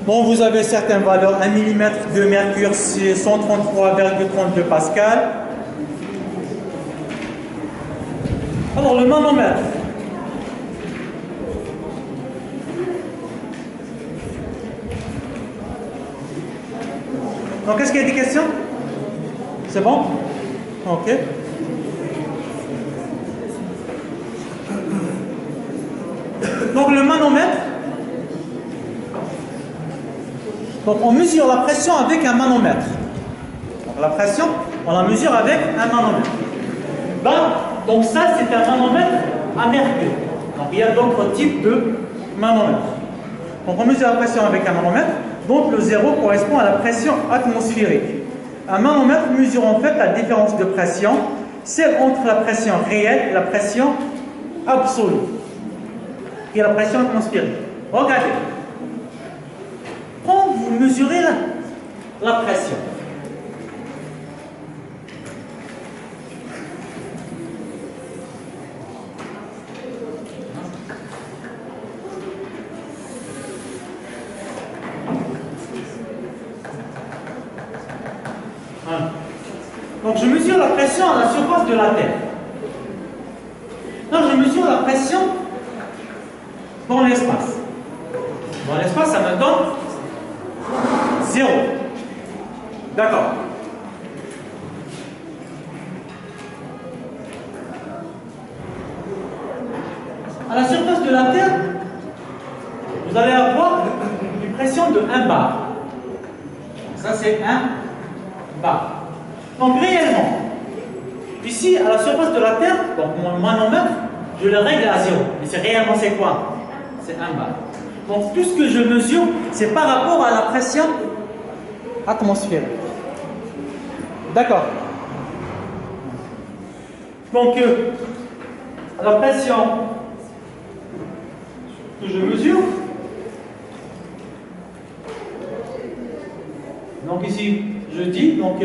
Bon, vous avez certaines valeurs. 1 mm de mercure, c'est 133,32 pascal. Alors, le manomètre. Donc, est-ce qu'il y a des questions? C'est bon? Ok. Donc, le manomètre. Donc, on mesure la pression avec un manomètre. Donc, la pression, on la mesure avec un manomètre. Donc, ça, c'est un manomètre à mercure. Donc, il y a d'autres types de manomètres. Donc, on mesure la pression avec un manomètre. Donc, le 0 correspond à la pression atmosphérique. Un manomètre mesure en fait la différence de pression, celle entre la pression réelle et la pression absolue, et la pression atmosphérique. Regardez. Quand vous mesurez la pression, donc je mesure la pression à la surface de la Terre. Donc je mesure la pression dans l'espace. Dans l'espace, ça me donne 0. D'accord. À la surface de la Terre, vous allez avoir une pression de 1 bar. Ça, c'est 1 bar. Donc, réellement, ici, à la surface de la Terre, donc mon manomètre, je le règle à 0. Et c'est réellement, c'est quoi? C'est 1 bar. Donc, tout ce que je mesure, c'est par rapport à la pression atmosphérique. D'accord. Donc, la pression que je mesure, donc ici, je dis, donc,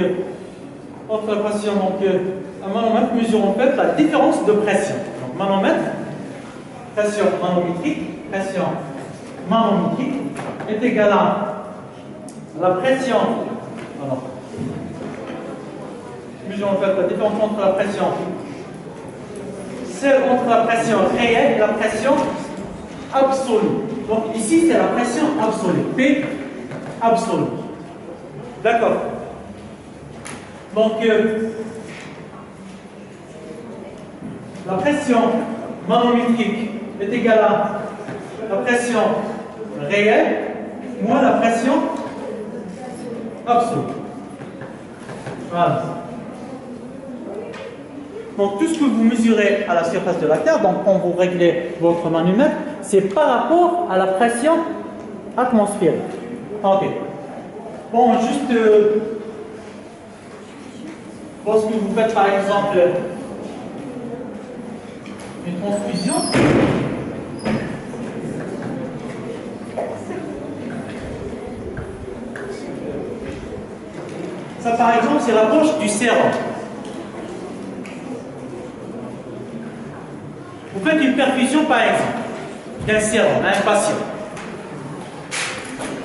entre la pression, donc, un manomètre mesure en fait la différence de pression. Donc, manomètre, pression manométrique, pression manométrique est égale à la pression. Alors, mesure en fait la différence entre la pression, celle entre la pression réelle et la pression absolue. Donc, ici, c'est la pression absolue, P absolue. D'accord. Donc, la pression manométrique est égale à la pression réelle moins la pression absolue. Voilà. Donc, tout ce que vous mesurez à la surface de la Terre, donc quand vous réglez votre manomètre, c'est par rapport à la pression atmosphérique. Ok. Bon, juste lorsque vous faites par exemple une transfusion, ça par exemple c'est la poche du sérum. Vous faites une perfusion par exemple d'un sérum à un patient.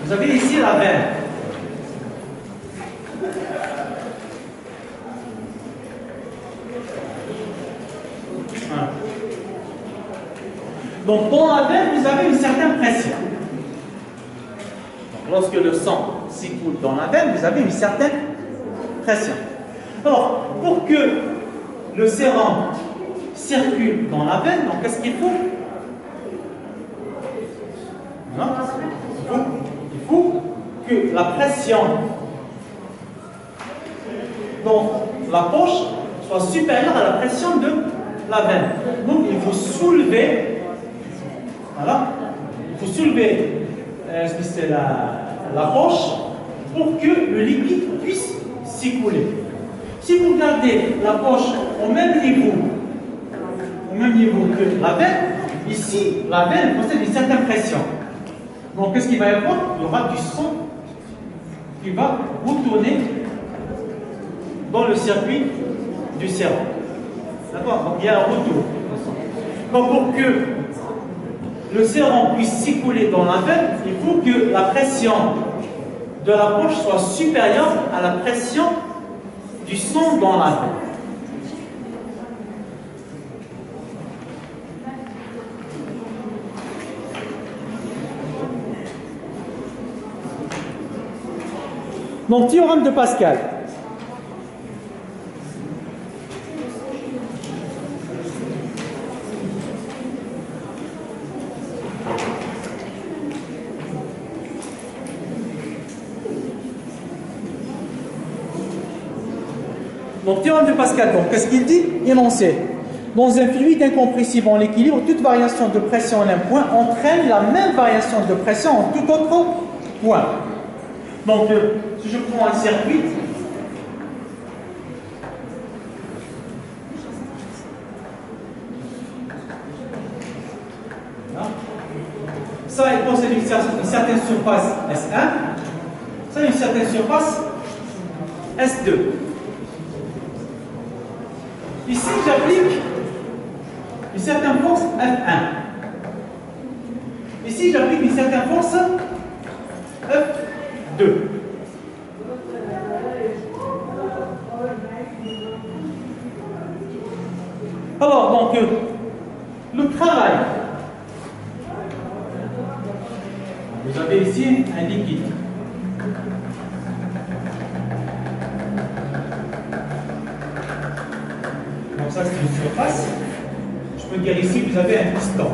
Vous avez ici la veine. Donc, dans la veine, vous avez une certaine pression. Donc, lorsque le sang s'écoule dans la veine, vous avez une certaine pression. Alors, pour que le sérum circule dans la veine, donc qu'est-ce qu'il faut? Non, il faut que la pression dans la poche soit supérieure à la pression de la veine. Donc, il faut soulever. Voilà. Il faut soulever la poche pour que le liquide puisse s'écouler. Si vous gardez la poche au même niveau que la veine, ici, la veine possède une certaine pression. Donc, qu'est-ce qu'il va y avoir? Il y aura du sang qui va retourner dans le circuit du sérum. D'accord? Donc, il y a un retour. Donc, pour que le sérum puisse s'écouler dans la veine, il faut que la pression de la poche soit supérieure à la pression du sang dans la veine. Donc, théorème de Pascal. Donc, théorème de Pascal, donc, qu'est-ce qu'il dit? Énoncé. Dans un fluide incompressible en équilibre, toute variation de pression en un point entraîne la même variation de pression en tout autre point. Donc, si je prends un circuit, ça il possède une certaine surface S1, ça une certaine surface S2. Ici, j'applique une certaine force F1. Ici, j'applique une certaine force F2. Alors, donc, le travail. Vous avez ici un liquide. Donc ça, c'est une surface. Je peux dire ici, vous avez un piston.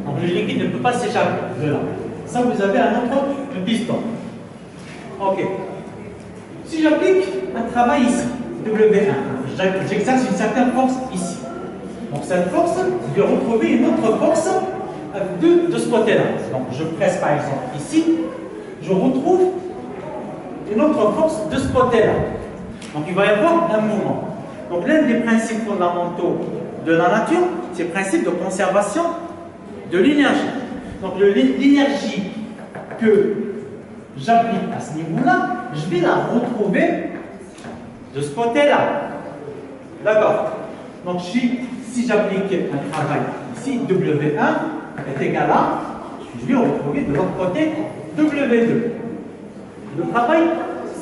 Donc le liquide ne peut pas s'échapper de là. Ça, vous avez un autre piston. Ok. Si j'applique un travail ici, W1, j'exerce une certaine force ici. Donc cette force, je vais retrouver une autre force de ce côté-là. Donc je presse par exemple ici, je retrouve une autre force de ce côté-là. Donc il va y avoir un mouvement. Donc l'un des principes fondamentaux de la nature, c'est le principe de conservation de l'énergie. Donc l'énergie que j'applique à ce niveau-là, je vais la retrouver de ce côté-là. D'accord? Donc si j'applique un travail ici, W1 est égal à, je vais retrouver de l'autre côté W2. Le travail,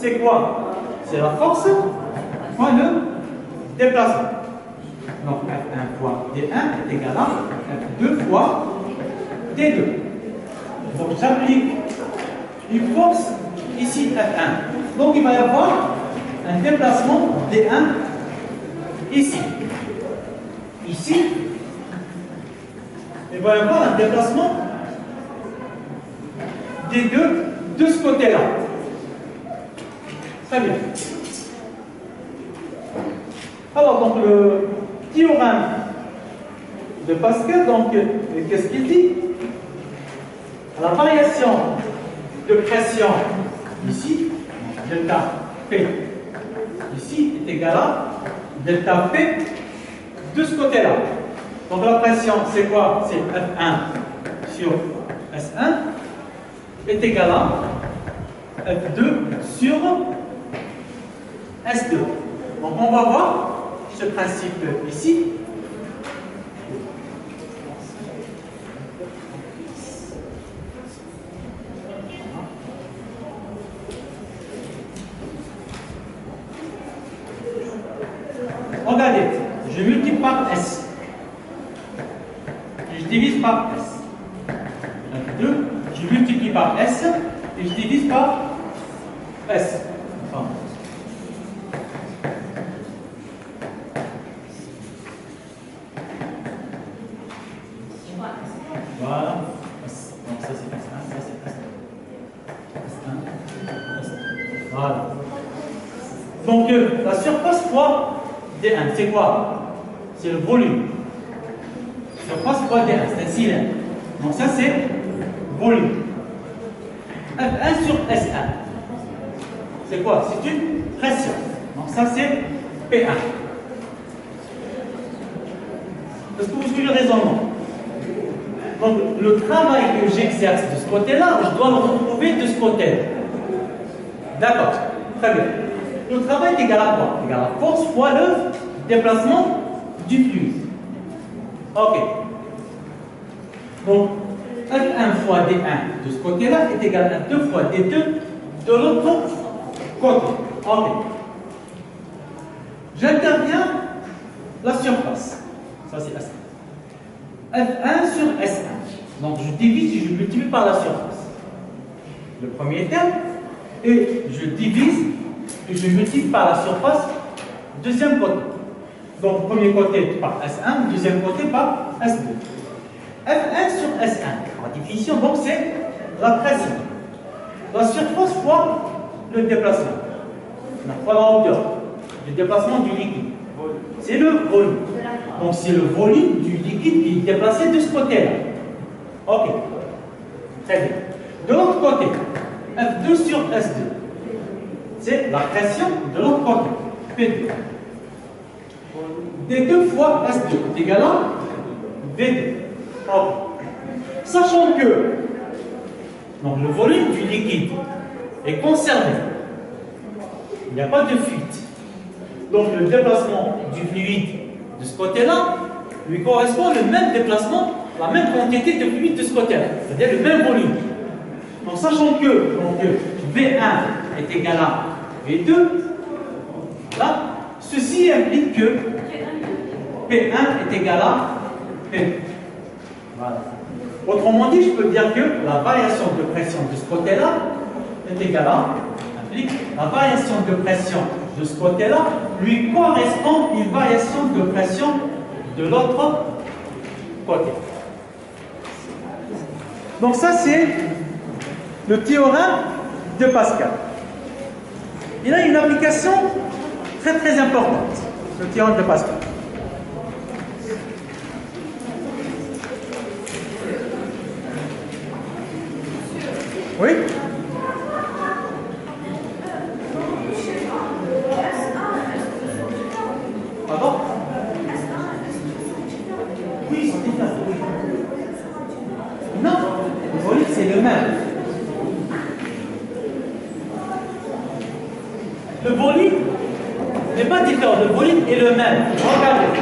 c'est quoi? C'est la force fois le déplacement. Donc F1 fois D1 est égal à F2 fois D2. Donc j'applique une force ici F1. Donc il va y avoir un déplacement D1 ici. Ici, il va y avoir un déplacement D2 de ce côté-là. Très bien. Alors, donc, le théorème de Pascal, donc, qu'est-ce qu'il dit? La variation de pression ici, delta P, ici, est égale à delta P de ce côté-là. Donc, la pression, c'est quoi? C'est F1 sur S1 est égal à F2 sur S2. Donc, on va voir ce principe ici. Regardez, je multiplie par S. Et je divise par S. 2, je multiplie par S et je divise par S. Enfin, voilà. Donc ça c'est S1, ça c'est S1. S1, S1. Voilà. Donc la surface fois D1, c'est quoi? C'est le volume. Surface fois D1, c'est un cylindre. Donc ça c'est volume. F1 sur S1. C'est quoi? C'est une pression. Donc ça c'est P1. Est-ce que vous suivez le raisonnement? Donc le travail que j'exerce de ce côté-là, je dois le retrouver de ce côté-là. D'accord, très bien. Le travail est égal à quoi? Égal à force fois le déplacement du fluide. Ok. Donc, F1 fois D1 de ce côté-là est égal à 2 fois D2 de l'autre côté. Ok. J'interviens la surface. Ça, c'est S1. F1 sur S1. Donc, je divise et je multiplie par la surface. Le premier terme. Et je divise et je multiplie par la surface. Deuxième côté. Donc, premier côté par S1, deuxième côté par S2. F1 sur S1. En définition, donc, c'est la pression. La surface fois le déplacement. Fois la hauteur. Le déplacement du liquide. C'est le volume. Donc, c'est le volume du liquide qui est déplacé de ce côté-là. Ok. Très bien. De l'autre côté, F2 sur S2. C'est la pression de l'autre côté. P2. D2 fois S2 est égal à V2. Ok. Sachant que donc, le volume du liquide est conservé. Il n'y a pas de fuite. Donc le déplacement du fluide de ce côté-là lui correspond le même déplacement, la même quantité de fluide de ce côté-là, c'est-à-dire le même volume. Donc sachant que V1 est égal à V2, là, ceci implique que P1 est égal à P2. Voilà. Autrement dit, je peux dire que la variation de pression de ce côté-là est égale à, implique la variation de pression de ce côté-là lui correspond une variation de pression de l'autre côté. Donc ça, c'est le théorème de Pascal. Il a une application très très importante, le théorème de Pascal. Oui? Pardon? Oui, c'est différent. Non, le volume c'est le même. Le volume n'est pas différent, le volume est le même. Regardez.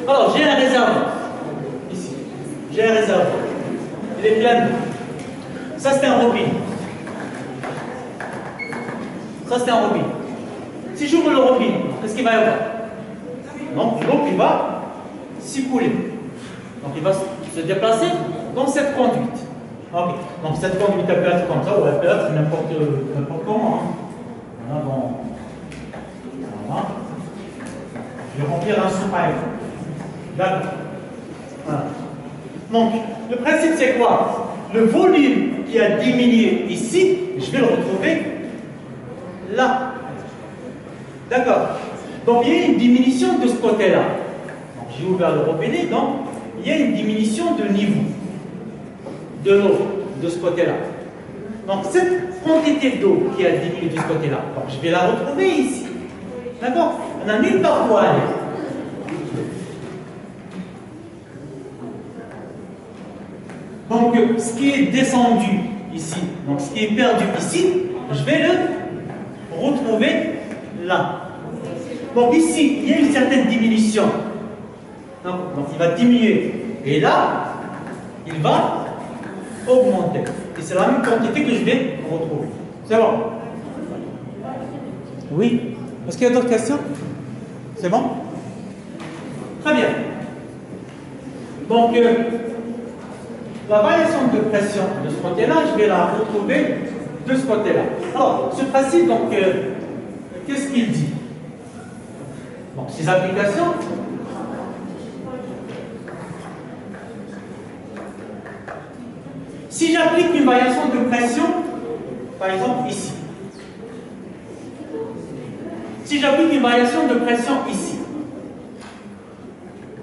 Alors, j'ai un réservoir. Ici. J'ai un réservoir. Il est plein d'eau. Ça, c'est un robinet. Ça, c'est un robinet. Si j'ouvre le robinet, qu'est-ce qu'il va y avoir? Donc, l'eau qui va s'écouler. Donc, il va se déplacer dans cette conduite. Okay. Donc, cette conduite, elle peut être comme ça, ou elle peut être n'importe comment. Hein. Voilà, bon. Voilà. Je vais remplir un seau, par exemple. D'accord. Voilà. Donc, le principe, c'est quoi? Le volume qui a diminué ici, je vais le retrouver là. D'accord. Donc, il y a une diminution de ce côté-là. J'ai ouvert le robinet, donc il y a une diminution de niveau de l'eau de ce côté-là. Donc, cette quantité d'eau qui a diminué de ce côté-là, je vais la retrouver ici. D'accord? On n'a nulle part où aller. Donc, ce qui est descendu ici, donc ce qui est perdu ici, je vais le retrouver là. Donc ici, il y a une certaine diminution. Donc il va diminuer. Et là, il va augmenter. Et c'est la même quantité que je vais retrouver. C'est bon? Oui. Est-ce qu'il y a d'autres questions? C'est bon? Très bien. Donc, la variation de pression de ce côté-là, je vais la retrouver de ce côté-là. Alors, ce principe, donc, qu'est-ce qu'il dit? Donc, ces applications, si j'applique une variation de pression par exemple ici. Si j'applique une variation de pression ici,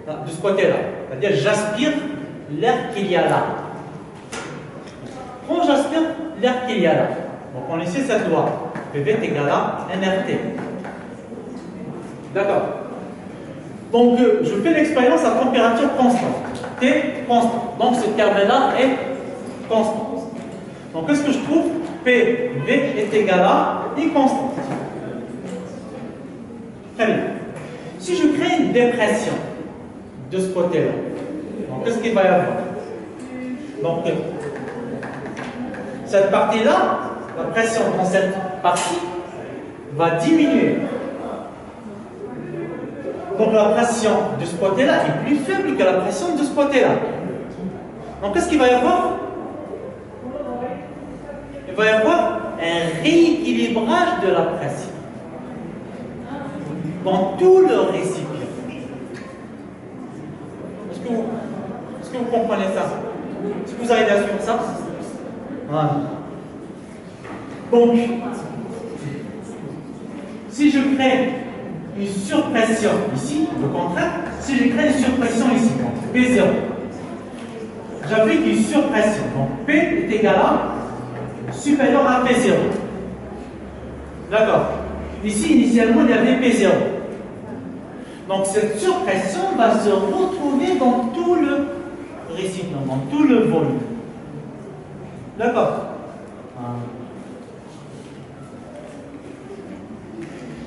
de ce côté-là, c'est-à-dire j'aspire l'air qu'il y a là. Quand j'aspire l'air qu'il y a là, donc on essaie cette loi, PV est égal à nRT. D'accord. Donc je fais l'expérience à température constante. T constant. Donc ce terme-là est constant. Donc qu'est-ce que je trouve? PV est égal à I constante. Très bien. Si je crée une dépression de ce côté-là, donc qu'est-ce qu'il va y avoir? Donc cette partie-là, la pression dans cette partie va diminuer. Donc la pression de ce côté-là est plus faible que la pression de ce côté-là. Donc qu'est-ce qu'il va y avoir? Il va y avoir un rééquilibrage de la pression dans tout le récipient. Est-ce que vous comprenez ça? Est-ce que vous arrivez à suivre ça? Voilà. Donc, si je crée une surpression ici, le contraire, si je crée une surpression ici, donc P0, j'applique une surpression, donc P est égal à supérieur à P0. D'accord. Ici, initialement, il y avait P0. Donc, cette surpression va se retrouver dans tout le récipient, dans tout le volume. D'accord.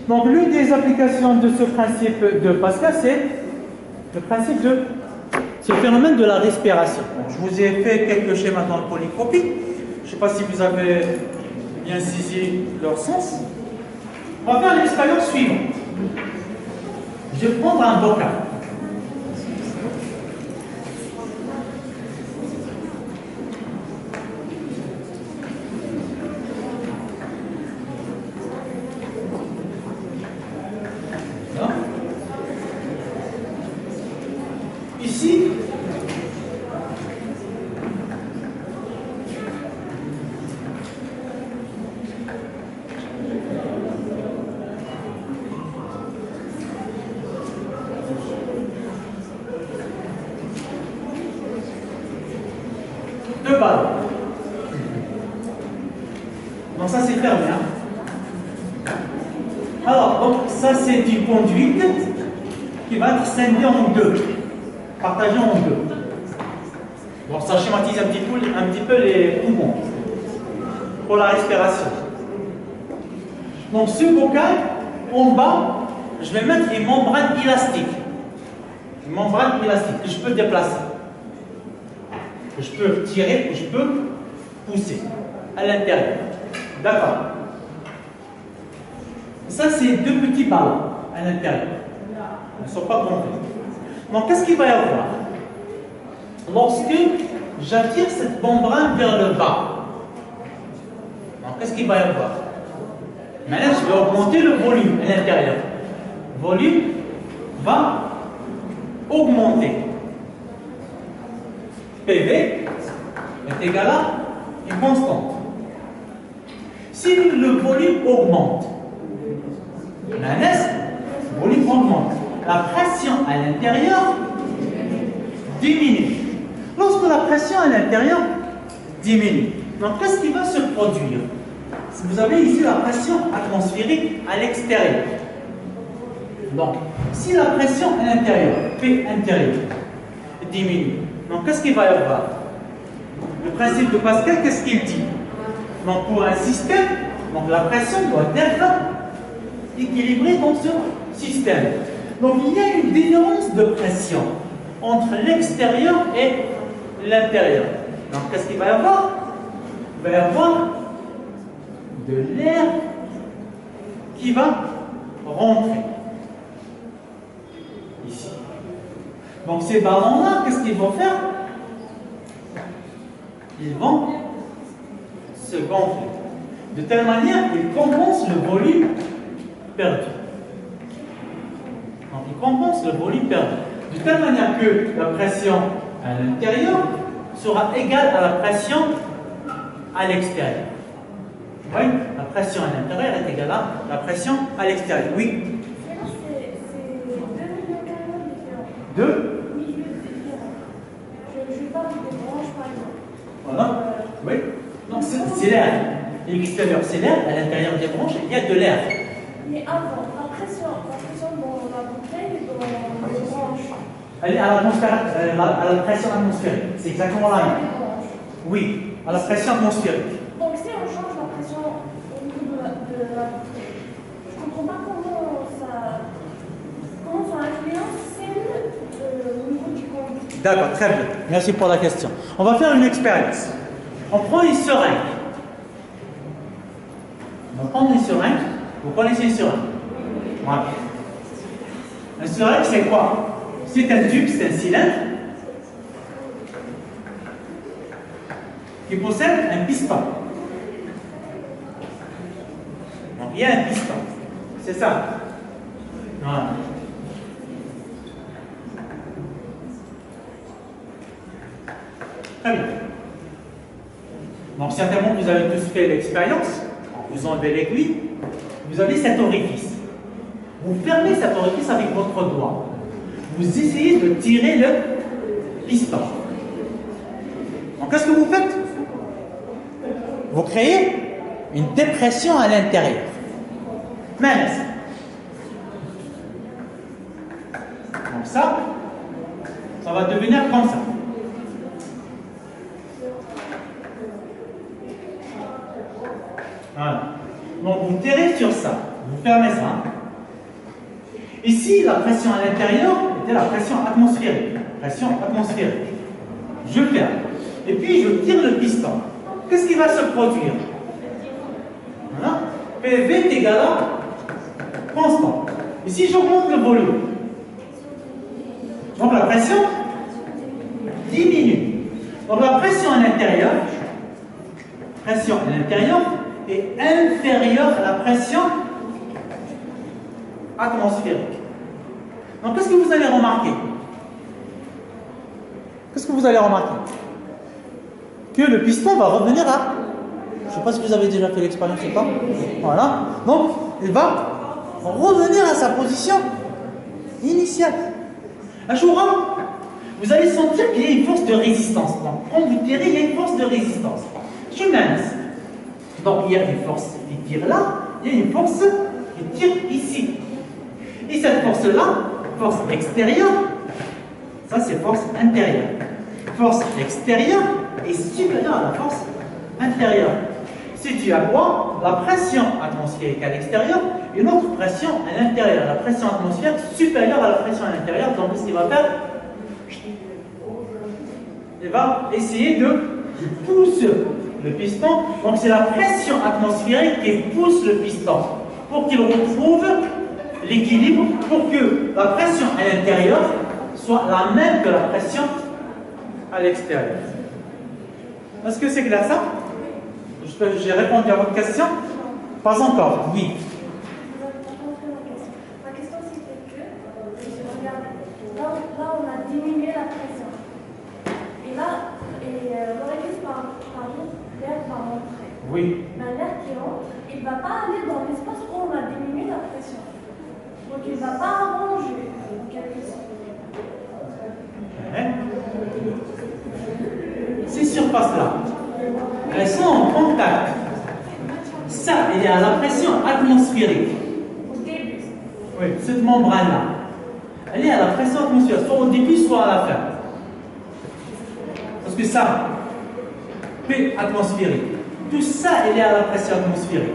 Donc, l'une des applications de ce principe de Pascal, c'est le principe de ce phénomène de la respiration. Donc, je vous ai fait quelques schémas dans le polytropie. Je ne sais pas si vous avez bien saisi leur sens. On va faire l'expérience suivante. Je vais prendre un bocal. Ici, deux ballons. Donc ça c'est fermé. Alors, donc ça c'est du conduit qui va être scindé en deux, partagé en deux. Donc ça schématise un petit peu les poumons pour la respiration. Donc ce bocal, en bas, je vais mettre une membrane élastique. Une membrane élastique que je peux déplacer. Que je peux tirer, que je peux pousser à l'intérieur. D'accord. Ça, c'est deux petits ballons à l'intérieur. Ils ne sont pas gonflés. Donc, qu'est-ce qu'il va y avoir? Lorsque j'attire cette membrane vers le bas, donc qu'est-ce qu'il va y avoir? Maintenant, je vais augmenter le volume à l'intérieur. Le volume va augmenter. PV est égal à une constante. Si le volume augmente, le volume augmente, la pression à l'intérieur diminue. Lorsque la pression à l'intérieur diminue, donc qu'est-ce qui va se produire? Vous avez ici la pression atmosphérique à l'extérieur. Donc, si la pression à l'intérieur, P intérieur, diminue, donc qu'est-ce qu'il va y avoir? Le principe de Pascal, qu'est-ce qu'il dit? Donc, pour un système, donc la pression doit être équilibrée dans ce système. Donc, il y a une différence de pression entre l'extérieur et l'intérieur. Donc, qu'est-ce qu'il va y avoir? Il va y avoir de l'air qui va rentrer ici. Donc, ces ballons-là, qu'est-ce qu'ils vont faire? Ils vont se gonfler. De telle manière qu'ils compensent le volume perdu. Donc, ils compensent le volume perdu. De telle manière que la pression à l'intérieur sera égale à la pression à l'extérieur. Oui, la pression à l'intérieur est égale à la pression à l'extérieur. Oui. C'est 2 milieux carrément différents. 2 milieux différents. Je parle des branches par exemple. Voilà. Oui. Donc c'est l'air. L'extérieur, c'est l'air. À l'intérieur des branches, il y a de l'air. Mais avant, la pression dans la bouteille et dans les branches. Elle est à la pression atmosphérique. C'est exactement la même. Oui, à la pression atmosphérique. Donc si on change la pression au niveau de la bouteille, je ne comprends pas comment ça influence celle au niveau du conduit. D'accord, très bien. Merci pour la question. On va faire une expérience. On prend une seringue. On va prendre une seringue. Vous connaissez une seringue? Voilà. Une seringue, c'est quoi? C'est un tube, c'est un cylindre qui possède un piston. Donc il y a un piston. C'est ça. Voilà. Très bien. Donc certainement vous avez tous fait l'expérience. Vous enlevez l'aiguille, vous avez cet orifice. Vous fermez cet orifice avec votre doigt. Vous essayez de tirer le piston. Donc qu'est-ce que vous faites? Vous créez une dépression à l'intérieur. Mince. Donc ça va devenir comme ça. Voilà. Donc vous tirez sur ça, vous fermez ça. Ici, la pression à l'intérieur était la pression atmosphérique. Pression atmosphérique. Je ferme. Et puis je tire le piston. Qu'est-ce qui va se produire? Voilà. PV est égal à constant. Ici, j'augmente le volume. Donc la pression diminue. Donc la pression à l'intérieur est inférieure à la pression atmosphérique. Donc qu'est-ce que vous allez remarquer? Qu'est-ce que vous allez remarquer? Que le piston va revenir à... Je ne sais pas si vous avez déjà fait l'expérience ou pas. Voilà. Donc, il va revenir à sa position initiale. Un jour, vous allez sentir qu'il y a une force de résistance. Donc, quand vous tirez, il y a une force de résistance. Je mince. Donc, il y a une force qui tire là, il y a une force qui tire ici. Et cette force-là, force extérieure, ça c'est force intérieure. Force extérieure est supérieure à la force intérieure. C'est dû à quoi? La pression atmosphérique à l'extérieur et une autre pression à l'intérieur. La pression atmosphérique supérieure à la pression à l'intérieur. Donc, ce qu'il va faire, il va essayer de pousser le piston. Donc, c'est la pression atmosphérique qui pousse le piston pour qu'il retrouve l'équilibre, pour que la pression à l'intérieur soit la même que la pression à l'extérieur. Est-ce que c'est clair ça? J'ai répondu à votre question? Pas encore, oui. Ma question c'était que, je regarde, là on a diminué la pression. Et là, l'orifice par contre, l'air va rentrer. Oui. Mais l'air qui rentre, il ne va pas aller dans l'espace où on a diminué la pression. Donc il ne va pas arranger en quelque sorte. Ces surfaces-là, elles sont en contact. Ça, il y a la pression atmosphérique. Au début. Oui, cette membrane-là, elle est à la pression atmosphérique, soit au début, soit à la fin. Parce que ça, P atmosphérique, tout ça, il est à la pression atmosphérique.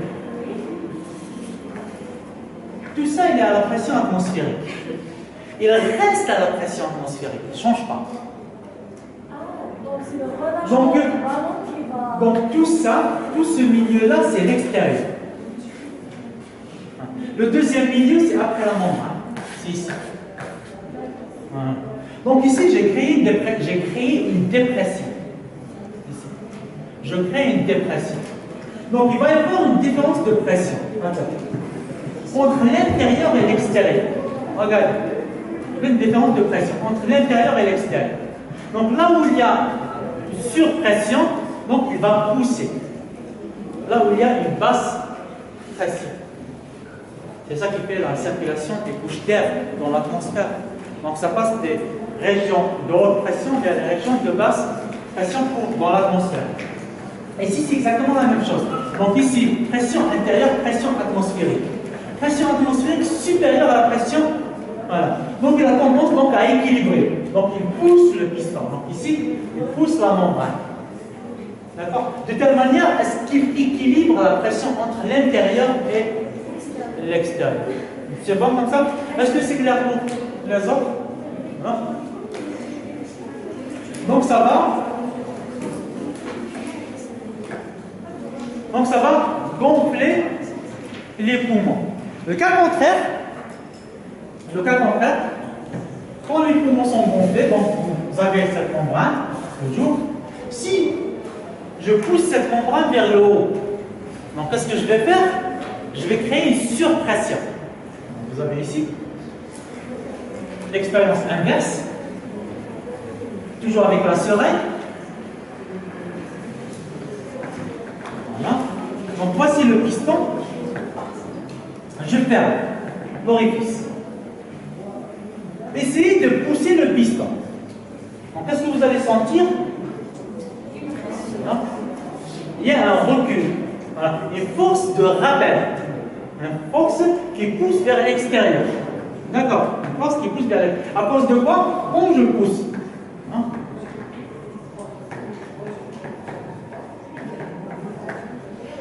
Tout ça, il est à la pression atmosphérique. Il reste à la pression atmosphérique, il ne change pas. Donc c'est le relâchement du ballon qui va... Donc tout ça, tout ce milieu-là, c'est l'extérieur. Le deuxième milieu, c'est après la membrane. C'est ici. Voilà. Donc ici, j'ai créé une dépression. Ici. Je crée une dépression. Donc il va y avoir une différence de pression. Entre l'intérieur et l'extérieur. Regardez. Une différence de pression entre l'intérieur et l'extérieur. Donc là où il y a surpression, donc il va pousser. là où il y a une basse pression. C'est ça qui fait la circulation des couches d'air dans l'atmosphère. Donc ça passe des régions de haute pression vers les régions de basse pression dans l'atmosphère. Ici, c'est exactement la même chose. Donc ici, pression intérieure, pression atmosphérique. Pression atmosphérique supérieure à la pression. Voilà. Donc il a tendance donc, à équilibrer. Donc il pousse le piston. Donc ici, il pousse la membrane. D'accord? De telle manière, est-ce qu'il équilibre la pression entre l'intérieur et l'extérieur? C'est bon comme ça? Est-ce que c'est clair pour les autres? Non? Donc ça va? Donc ça va gonfler les poumons. Le cas contraire, quand les poumons sont gonflés, donc vous avez cette membrane, toujours, si je pousse cette membrane vers le haut, donc qu'est-ce que je vais faire? Je vais créer une surpression. Vous avez ici l'expérience inverse, toujours avec la seringue. Voilà. Donc voici le piston. Je ferme l'orifice. Essayez de pousser le piston. Donc qu'est-ce que vous allez sentir? Non? Il y a un recul. Voilà. Une force de rappel. Une force qui pousse vers l'extérieur. D'accord? Une force qui pousse vers l'extérieur. À cause de quoi? Quand je pousse. Hein?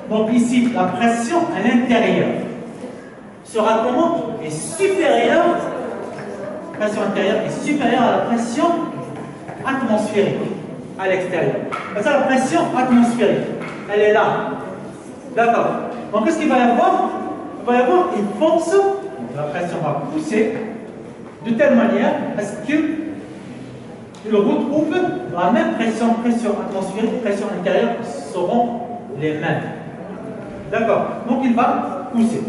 Donc ici, la pression à l'intérieur sera comment? Est supérieure. La pression intérieure est supérieure à la pression atmosphérique à l'extérieur. C'est ça la pression atmosphérique. Elle est là. D'accord. Donc qu'est-ce qu'il va y avoir? Il va y avoir une force. Donc, la pression va pousser de telle manière à ce qu'il retrouve la même pression, pression atmosphérique, pression intérieure seront les mêmes. D'accord. Donc il va pousser.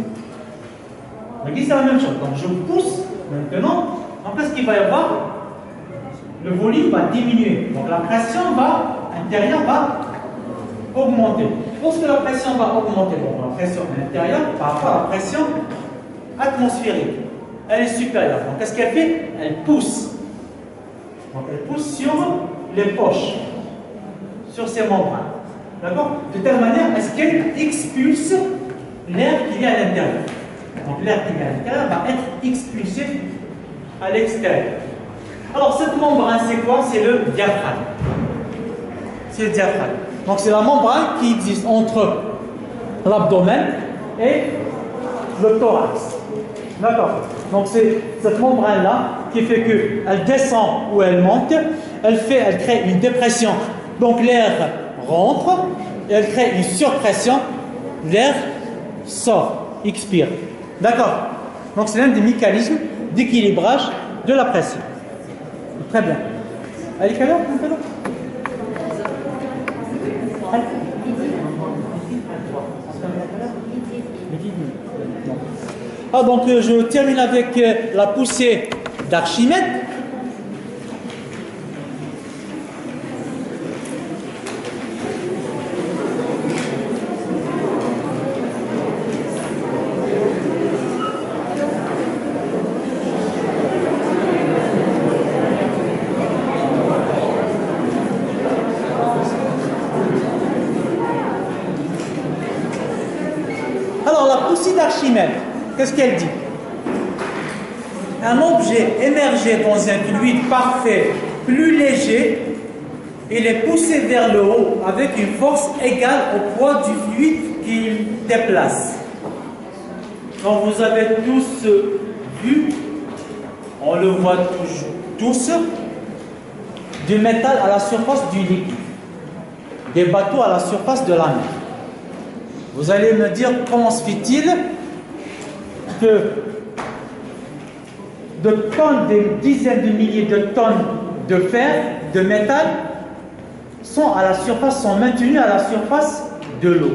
Donc ici c'est la même chose. Donc je pousse maintenant. Donc qu'est-ce qu'il va y avoir? Le volume va diminuer. Donc la pression intérieure va augmenter. Lorsque la pression va augmenter, donc la pression intérieure par rapport à la pression atmosphérique, elle est supérieure. Donc qu'est-ce qu'elle fait? Elle pousse. Donc elle pousse sur les poches, sur ces membranes. D'accord? De telle manière à ce qu'elle expulse l'air qui est à l'intérieur. Donc l'air qui est à l'intérieur va être expulsé à l'extérieur. Alors cette membrane, c'est quoi? C'est le diaphragme. C'est le diaphragme. Donc c'est la membrane qui existe entre l'abdomen et le thorax. D'accord? Donc c'est cette membrane-là qui fait qu'elle descend ou elle monte, elle crée une dépression. Donc l'air rentre et elle crée une surpression, l'air sort, expire. D'accord? Donc c'est l'un des mécanismes d'équilibrage de la pression. Très bien. Elle est quelle heure? Ah, donc je termine avec la poussée d'Archimède. Alors la poussée d'Archimède, qu'est-ce qu'elle dit? Un objet émergé dans un fluide parfait, plus léger, il est poussé vers le haut avec une force égale au poids du fluide qu'il déplace. Donc vous avez tous vu, on le voit tous, du métal à la surface du liquide, des bateaux à la surface de la mer. Vous allez me dire comment se fait-il que de tonnes, des dizaines de milliers de tonnes de fer, de métal, sont maintenues à la surface de l'eau.